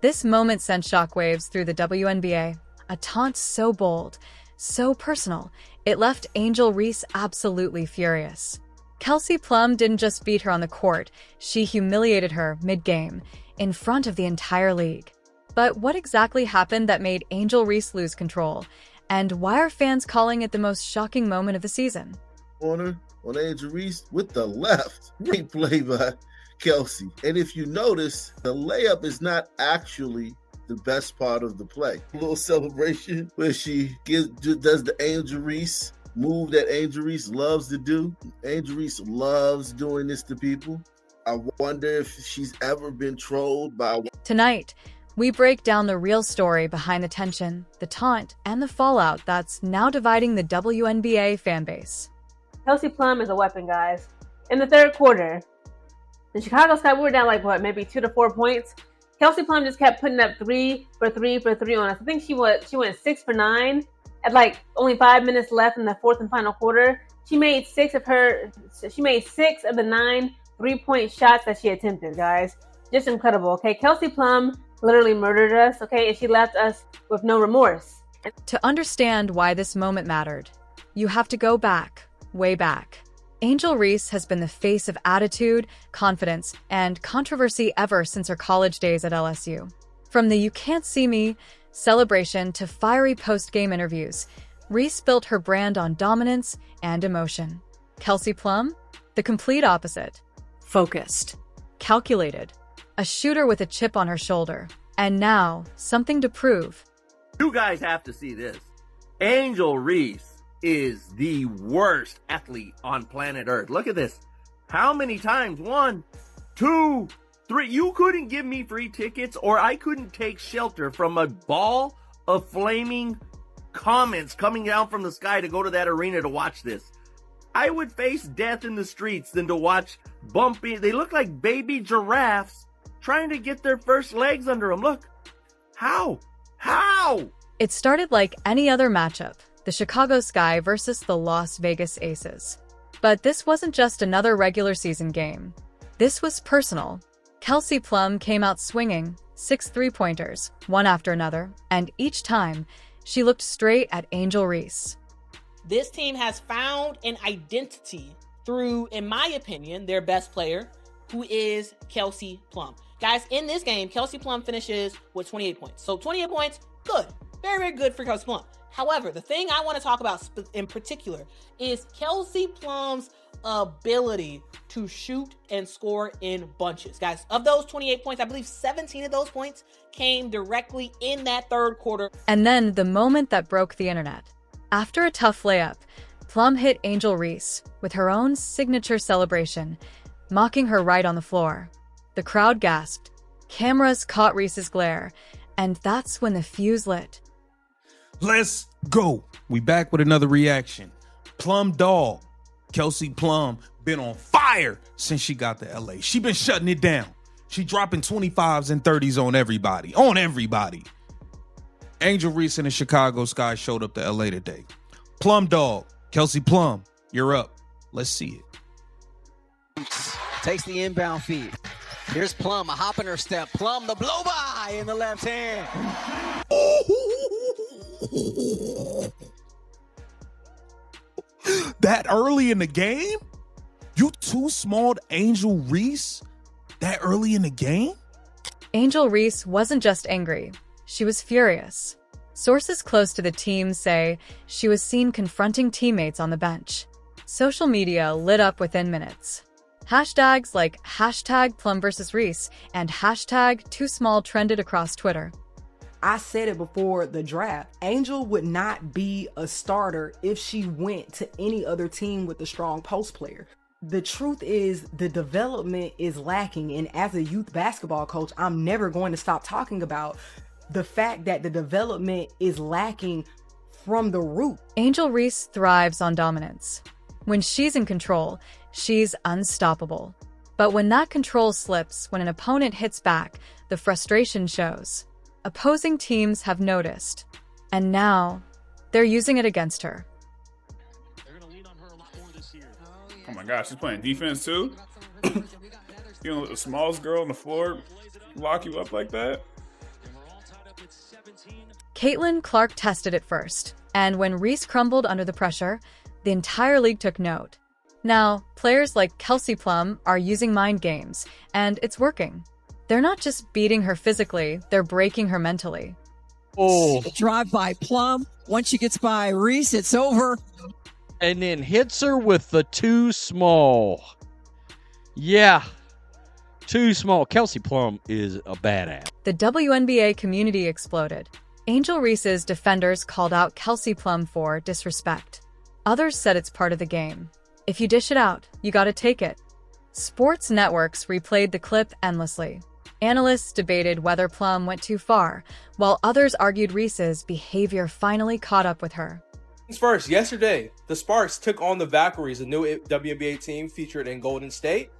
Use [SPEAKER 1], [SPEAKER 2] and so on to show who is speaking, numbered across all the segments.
[SPEAKER 1] This moment sent shockwaves through the WNBA. A taunt so bold, so personal, it left Angel Reese absolutely furious. Kelsey Plum didn't just beat her on the court, she humiliated her mid-game, in front of the entire league. But what exactly happened that made Angel Reese lose control? And why are fans calling it the most shocking moment of the season?
[SPEAKER 2] Corner on Angel Reese with the left. Great play by Kelsey. And if you notice, the layup is not actually the best part of the play. A little celebration where she does the Angel Reese move that Angel Reese loves to do. Angel Reese loves doing this to people. I wonder if she's ever been trolled by...
[SPEAKER 1] Tonight, we break down the real story behind the tension, the taunt, and the fallout that's now dividing the WNBA fanbase.
[SPEAKER 3] Kelsey Plum is a weapon, guys. In the third quarter, the Chicago Sky, we were down like, maybe 2 to 4 points. Kelsey Plum just kept putting up 3 for 3 for 3 on us. I think she went 6 for 9 at like only 5 minutes left in the fourth and final quarter. She made 6 of the 9 3-point shots that she attempted, guys. Just incredible, okay? Kelsey Plum literally murdered us, okay? And she left us with no remorse.
[SPEAKER 1] To understand why this moment mattered, you have to go back, way back. Angel Reese has been the face of attitude, confidence, and controversy ever since her college days at LSU. From the "you can't see me" celebration to fiery post-game interviews, Reese built her brand on dominance and emotion. Kelsey Plum? The complete opposite. Focused. Calculated. A shooter with a chip on her shoulder. And now, something to prove.
[SPEAKER 4] You guys have to see this. Angel Reese is the worst athlete on planet Earth. Look at this. How many times? 1, 2, 3. You couldn't give me free tickets, or I couldn't take shelter from a ball of flaming comments coming down from the sky to go to that arena to watch this. I would face death in the streets than to watch bumpy. They look like baby giraffes trying to get their first legs under them. Look. How?
[SPEAKER 1] It started like any other matchup, the Chicago Sky versus the Las Vegas Aces. But this wasn't just another regular season game. This was personal. Kelsey Plum came out swinging, 6 3-pointers, one after another, and each time, she looked straight at Angel Reese.
[SPEAKER 5] This team has found an identity through, in my opinion, their best player, who is Kelsey Plum. Guys, in this game, Kelsey Plum finishes with 28 points. So 28 points, good. Very, very good for Kelsey Plum. However, the thing I want to talk about in particular is Kelsey Plum's ability to shoot and score in bunches. Guys, of those 28 points, I believe 17 of those points came directly in that third quarter.
[SPEAKER 1] And then the moment that broke the internet. After a tough layup, Plum hit Angel Reese with her own signature celebration, mocking her right on the floor. The crowd gasped. Cameras caught Reese's glare, and that's when the fuse lit.
[SPEAKER 6] Let's go. We back with another reaction. Plum Dog. Kelsey Plum been on fire since she got to LA. She been shutting it down. She dropping 25s and 30s on everybody. Angel Reese and the Chicago Sky showed up to LA today. Plum Dog. Kelsey Plum, you're up. Let's see it.
[SPEAKER 7] Takes the inbound feed. Here's Plum, a hop in her step. Plum, the blow by in the left hand.
[SPEAKER 6] That early in the game? You too smalled Angel Reese that early in the game?
[SPEAKER 1] Angel Reese wasn't just angry. She was furious. Sources close to the team say she was seen confronting teammates on the bench. Social media lit up within minutes. Hashtags like #Plum vs. Reese and #TooSmall trended across Twitter.
[SPEAKER 8] I said it before the draft. Angel would not be a starter if she went to any other team with a strong post player. The truth is the development is lacking. And as a youth basketball coach, I'm never going to stop talking about the fact that the development is lacking from the root.
[SPEAKER 1] Angel Reese thrives on dominance. When she's in control, she's unstoppable. But when that control slips, when an opponent hits back, the frustration shows. Opposing teams have noticed. And now, they're using it against her.
[SPEAKER 9] Oh my gosh, she's playing defense too? You know, the smallest girl on the floor lock you up like that?
[SPEAKER 1] Caitlin Clark tested it first, and when Reese crumbled under the pressure, the entire league took note. Now, players like Kelsey Plum are using mind games, and it's working. They're not just beating her physically, they're breaking her mentally.
[SPEAKER 10] Oh, drive by Plum. Once she gets by Reese, it's over.
[SPEAKER 11] And then hits her with the too small. Yeah, too small. Kelsey Plum is a badass.
[SPEAKER 1] The WNBA community exploded. Angel Reese's defenders called out Kelsey Plum for disrespect. Others said it's part of the game. If you dish it out, you gotta take it. Sports networks replayed the clip endlessly. Analysts debated whether Plum went too far, while others argued Reese's behavior finally caught up with her.
[SPEAKER 12] First, yesterday, the Sparks took on the Valkyries, a new WNBA team featured in Golden State.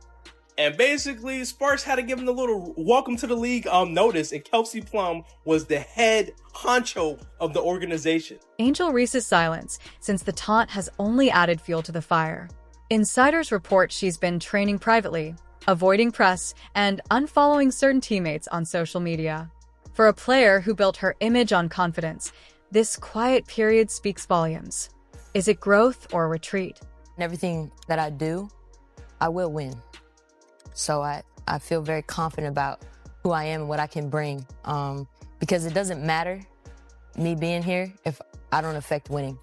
[SPEAKER 12] And basically, Sparks had to give them a little welcome to the league notice, and Kelsey Plum was the head honcho of the organization.
[SPEAKER 1] Angel Reese's silence, since the taunt has only added fuel to the fire. Insiders report she's been training privately, avoiding press, and unfollowing certain teammates on social media. For a player who built her image on confidence, this quiet period speaks volumes. Is it growth or retreat?
[SPEAKER 13] Everything that I do, I will win. So I feel very confident about who I am and what I can bring, because it doesn't matter me being here if I don't affect winning.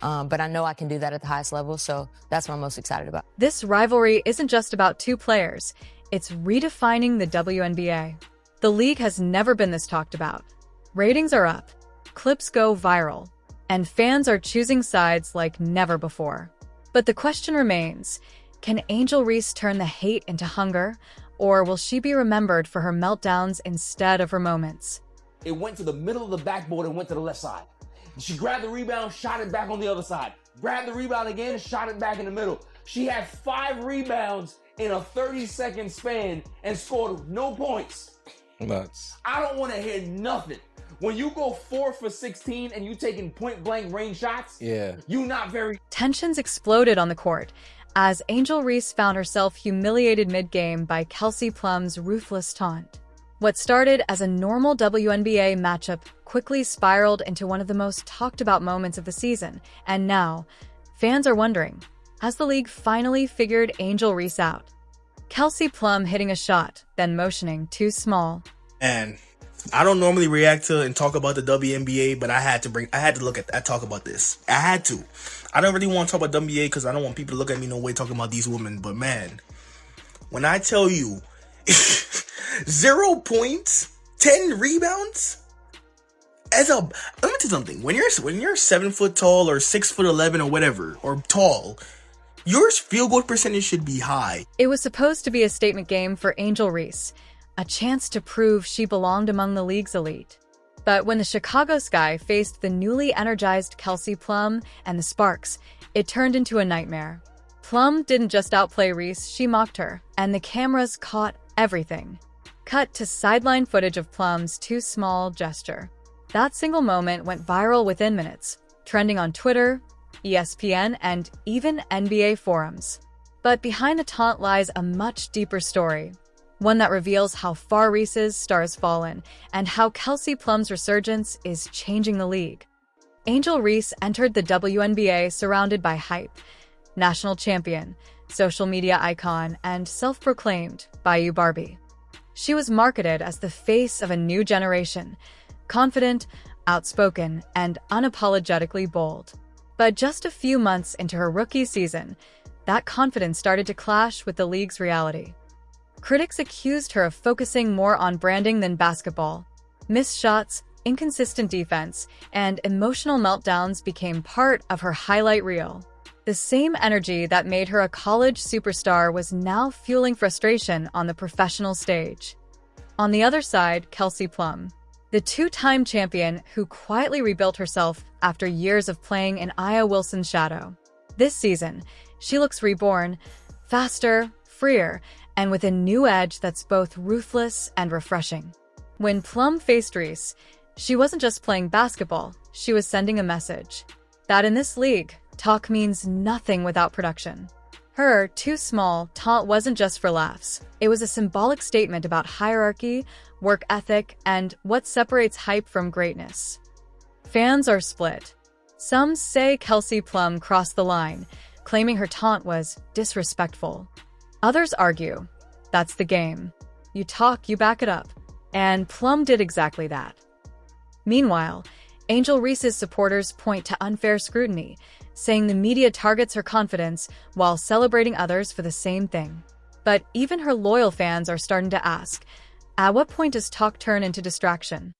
[SPEAKER 13] But I know I can do that at the highest level, so that's what I'm most excited about.
[SPEAKER 1] This rivalry isn't just about two players. It's redefining the WNBA. The league has never been this talked about. Ratings are up, clips go viral, and fans are choosing sides like never before. But the question remains, can Angel Reese turn the hate into hunger, or will she be remembered for her meltdowns instead of her moments?
[SPEAKER 14] It went to the middle of the backboard and went to the left side. She grabbed the rebound, shot it back on the other side. Grabbed the rebound again, shot it back in the middle. She had 5 rebounds in a 30-second span and scored no points.
[SPEAKER 12] Nuts.
[SPEAKER 14] I don't want to hear nothing. When you go 4 for 16 and you taking point-blank range shots, you not very...
[SPEAKER 1] Tensions exploded on the court as Angel Reese found herself humiliated mid-game by Kelsey Plum's ruthless taunt. What started as a normal WNBA matchup quickly spiraled into one of the most talked-about moments of the season, and now, fans are wondering, has the league finally figured Angel Reese out? Kelsey Plum hitting a shot, then motioning too small.
[SPEAKER 15] And I don't normally react to and talk about the WNBA, but I had to talk about this. I had to. I don't really want to talk about WNBA because I don't want people to look at me no way talking about these women. But man, when I tell you 0 points, 10 rebounds, let me tell you something. When you're 7 foot tall or 6'11" or whatever, or tall, your field goal percentage should be high.
[SPEAKER 1] It was supposed to be a statement game for Angel Reese, a chance to prove she belonged among the league's elite. But when the Chicago Sky faced the newly energized Kelsey Plum and the Sparks, it turned into a nightmare. Plum didn't just outplay Reese, she mocked her, and the cameras caught everything. Cut to sideline footage of Plum's too small gesture. That single moment went viral within minutes, trending on Twitter, ESPN, and even NBA forums. But behind the taunt lies a much deeper story, one that reveals how far Reese's star has fallen and how Kelsey Plum's resurgence is changing the league. Angel Reese entered the WNBA surrounded by hype, national champion, social media icon, and self-proclaimed Bayou Barbie. She was marketed as the face of a new generation, confident, outspoken, and unapologetically bold. But just a few months into her rookie season, that confidence started to clash with the league's reality. Critics accused her of focusing more on branding than basketball. Missed shots, inconsistent defense, and emotional meltdowns became part of her highlight reel. The same energy that made her a college superstar was now fueling frustration on the professional stage. On the other side, Kelsey Plum, the two-time champion who quietly rebuilt herself after years of playing in Aya Wilson's shadow. This season, she looks reborn, faster, freer, and with a new edge that's both ruthless and refreshing. When Plum faced Reese, she wasn't just playing basketball, she was sending a message. That in this league, talk means nothing without production. Her too small taunt wasn't just for laughs. It was a symbolic statement about hierarchy, work ethic, and what separates hype from greatness. Fans are split. Some say Kelsey Plum crossed the line, claiming her taunt was disrespectful. Others argue, that's the game. You talk, you back it up. And Plum did exactly that. Meanwhile, Angel Reese's supporters point to unfair scrutiny, saying the media targets her confidence while celebrating others for the same thing. But even her loyal fans are starting to ask, at what point does talk turn into distraction?